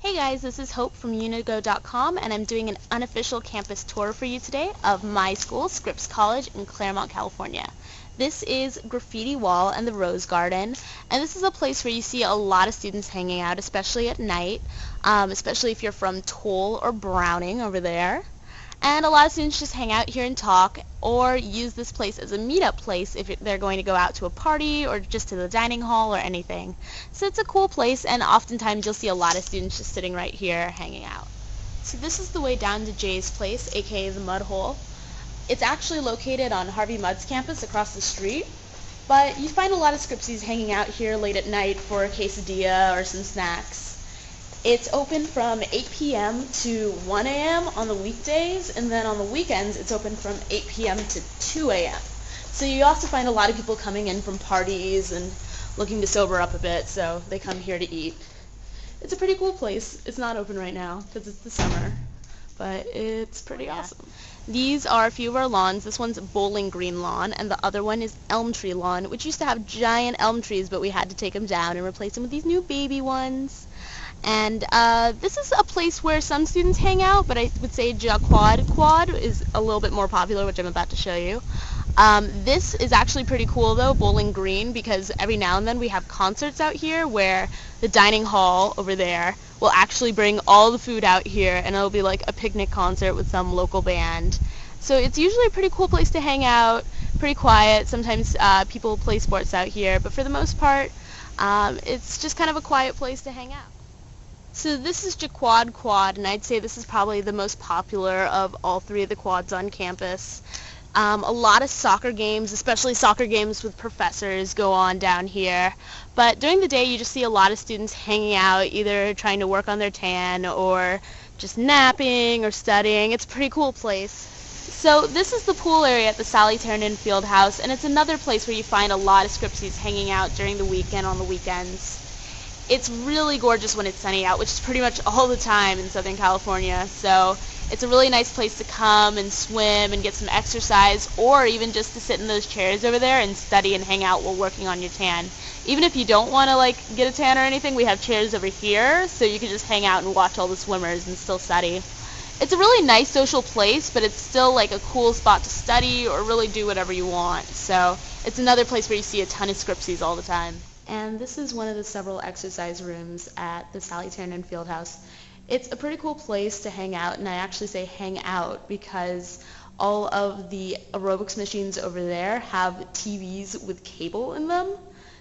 Hey guys, this is Hope from Unigo.com, and I'm doing an unofficial campus tour for you today of my school, Scripps College in Claremont, California. This is Graffiti Wall and the Rose Garden, and this is a place where you see a lot of students hanging out, especially at night, especially if you're from Toll or Browning over there. And a lot of students just hang out here and talk, or use this place as a meetup place if they're going to go out to a party or just to the dining hall or anything. So it's a cool place, and oftentimes you'll see a lot of students just sitting right here hanging out. So this is the way down to Jay's place, aka the Mud Hole. It's actually located on Harvey Mudd's campus across the street, but you find a lot of Scripsies hanging out here late at night for a quesadilla or some snacks. It's open from 8 p.m. to 1 a.m. on the weekdays, and then on the weekends it's open from 8 p.m. to 2 a.m. So you also find a lot of people coming in from parties and looking to sober up a bit, so they come here to eat. It's a pretty cool place. It's not open right now because it's the summer, but it's pretty awesome. These are a few of our lawns. This one's Bowling Green lawn, and the other one is Elm Tree lawn, which used to have giant elm trees, but we had to take them down and replace them with these new baby ones. And this is a place where some students hang out, but I would say Quad is a little bit more popular, which I'm about to show you. This is actually pretty cool though, Bowling Green, because every now and then we have concerts out here where the dining hall over there will actually bring all the food out here, and it'll be like a picnic concert with some local band. So it's usually a pretty cool place to hang out, pretty quiet. Sometimes people play sports out here, but for the most part, it's just kind of a quiet place to hang out. So this is Quad, and I'd say this is probably the most popular of all three of the quads on campus. A lot of soccer games, especially soccer games with professors, go on down here. But during the day you just see a lot of students hanging out, either trying to work on their tan or just napping or studying. It's a pretty cool place. So this is the pool area at the Sally Ternan Fieldhouse, and it's another place where you find a lot of Scripsies hanging out during the week and on the weekends. It's really gorgeous when it's sunny out, which is pretty much all the time in Southern California. So it's a really nice place to come and swim and get some exercise, or even just to sit in those chairs over there and study and hang out while working on your tan. Even if you don't want to get a tan or anything, we have chairs over here, so you can just hang out and watch all the swimmers and still study. It's a really nice social place, but it's still a cool spot to study or really do whatever you want. So it's another place where you see a ton of Scripsies all the time. And this is one of the several exercise rooms at the Sally Ternan Fieldhouse. It's a pretty cool place to hang out, and I actually say hang out because all of the aerobics machines over there have TVs with cable in them.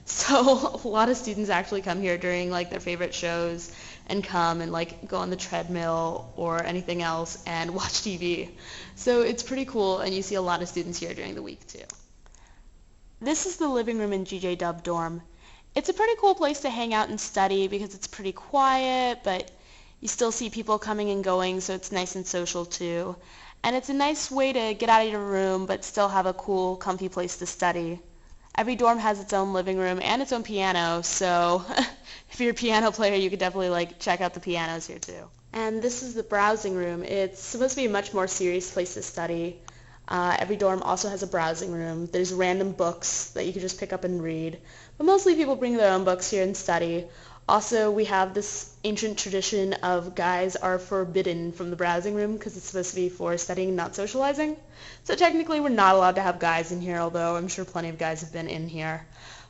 So a lot of students actually come here during their favorite shows and come and go on the treadmill or anything else and watch TV. So it's pretty cool, and you see a lot of students here during the week too. This is the living room in GJ Dub dorm. It's a pretty cool place to hang out and study because it's pretty quiet, but you still see people coming and going, so it's nice and social too. And it's a nice way to get out of your room but still have a cool, comfy place to study. Every dorm has its own living room and its own piano, so if you're a piano player, you could definitely check out the pianos here too. And this is the browsing room. It's supposed to be a much more serious place to study. Every dorm also has a browsing room. There's random books that you can just pick up and read. But mostly people bring their own books here and study. Also, we have this ancient tradition of guys are forbidden from the browsing room because it's supposed to be for studying, not socializing. So technically we're not allowed to have guys in here, although I'm sure plenty of guys have been in here.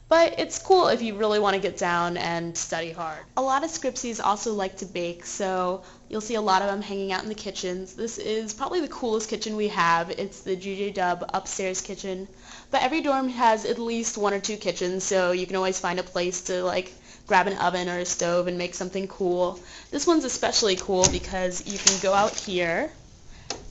But it's cool if you really want to get down and study hard. A lot of Scripsies also like to bake, so you'll see a lot of them hanging out in the kitchens. This is probably the coolest kitchen we have. It's the GJ Dub upstairs kitchen. But every dorm has at least one or two kitchens, so you can always find a place to grab an oven or a stove and make something cool. This one's especially cool because you can go out here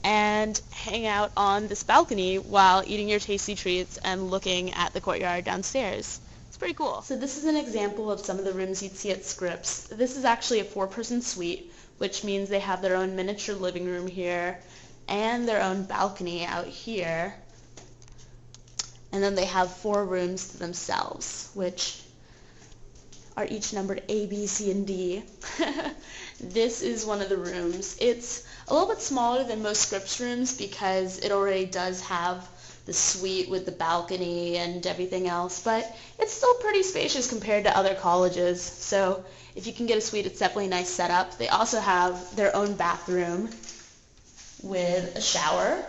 and hang out on this balcony while eating your tasty treats and looking at the courtyard downstairs. Pretty cool. So this is an example of some of the rooms you'd see at Scripps. This is actually a 4-person suite, which means they have their own miniature living room here and their own balcony out here. And then they have 4 rooms to themselves, which are each numbered A, B, C, and D. This is one of the rooms. It's a little bit smaller than most Scripps rooms because it already does have the suite with the balcony and everything else, but it's still pretty spacious compared to other colleges. So if you can get a suite, it's definitely a nice setup. They also have their own bathroom with a shower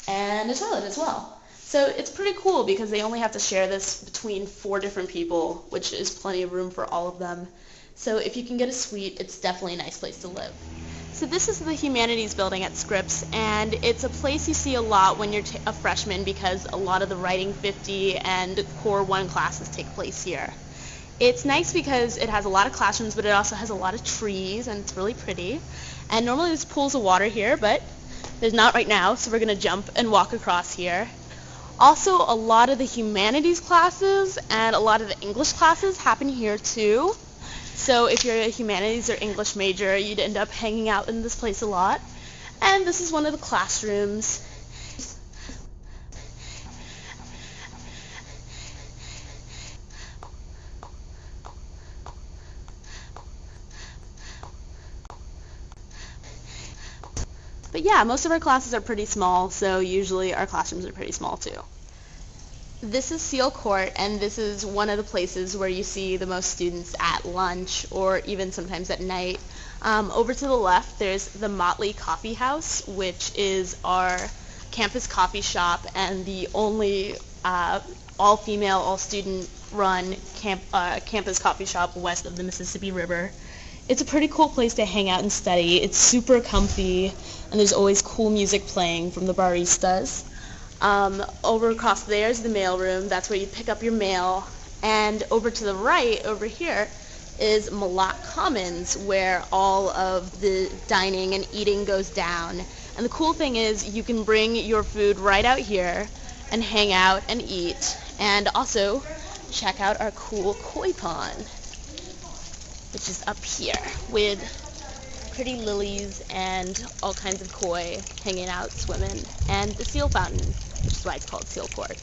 and a toilet as well. So it's pretty cool because they only have to share this between 4 different people, which is plenty of room for all of them. So if you can get a suite, it's definitely a nice place to live. So this is the Humanities building at Scripps, and it's a place you see a lot when you're a freshman because a lot of the Writing 50 and Core 1 classes take place here. It's nice because it has a lot of classrooms, but it also has a lot of trees, and it's really pretty. And normally there's pools of water here, but there's not right now, so we're going to jump and walk across here. Also, a lot of the Humanities classes and a lot of the English classes happen here too. So if you're a Humanities or English major, you'd end up hanging out in this place a lot. And this is one of the classrooms. But yeah, most of our classes are pretty small, so usually our classrooms are pretty small too. This is Seal Court, and this is one of the places where you see the most students at lunch or even sometimes at night. Over to the left, there's the Motley Coffee House, which is our campus coffee shop and the only all-female, all-student-run campus coffee shop west of the Mississippi River. It's a pretty cool place to hang out and study. It's super comfy, and there's always cool music playing from the baristas. Over across there is the mail room. That's where you pick up your mail. And over to the right, over here, is Malott Commons, where all of the dining and eating goes down. And the cool thing is you can bring your food right out here and hang out and eat. And also check out our cool koi pond, which is up here with pretty lilies and all kinds of koi hanging out, swimming, and the seal fountain, which is why it's called Seal Court.